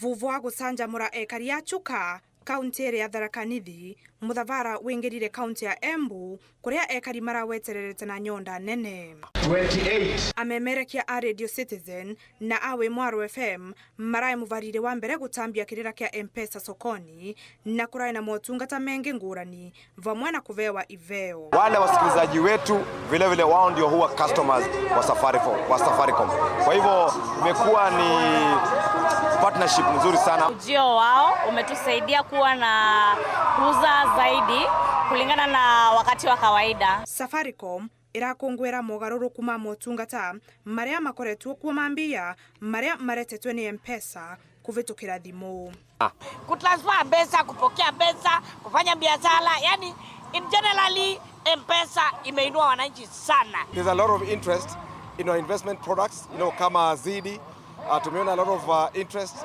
vuvu wa gucanjamura ekari ya Chuka kaunti ya Tharaka Nithi muthavara wingirire kaunti ya Embu kuria ekari marawetererete na nyonda nene 28 amemerekia a Radio Citizen na awe Mwago FM marae muvarire wa mbere gutambia kirira kia Mpesa Sokoni na kurai na motungata mengi ngurani vamwe na kuvewa iveo. Wale wasikilizaji wetu vile vile wao ndio huwa customers wa Safaricom. Kwa hivyo imekuwa ni partnership nzuri sana. Ujio wao umetusaidia kuwa na kuuza zaidi kulingana na wakati wa kawaida. Safaricom irakongwera mogaruruku ma motungata maria makoretwo kumambia maria maretetwe ni Mpesa kuvitukira thimu. Kutransfer pesa, kupokea pesa, kufanya biashara, yani in generally Mpesa imeinua wananchi sana. There's a lot of interest in our investment products, kama zidi. Tumeona a lot of interest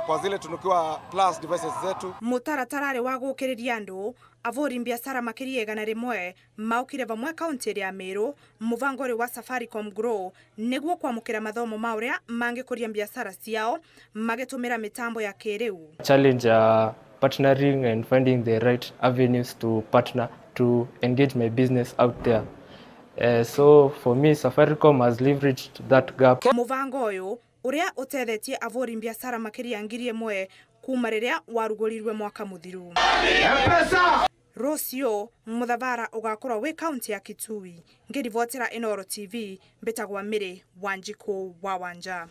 kwa zile tunukiwa plus devices zetu. Mutaratarare wa gukiriria andu avori biashara makirie gana rimwe maukire vamwe kaunti ya Meru muvangori wa Safaricom Grow niguo kwamukira mathomo mauria mangikuria biashara ciao magitumira mitambo ya kiriu. Challenge partnering and finding the right avenues to partner to engage my business out there. So for me, Safaricom has leveraged that gap. Muvango uyu uria utethetie avori biashara makiria ngiri mwe kuma riria warugurirwe mwaka muthiru. Rosio muthavara ugakorwa wi kaunti ya Kitui ngirivotera Inoro TV mbetagwa Mire Wanjiko wa Wanja.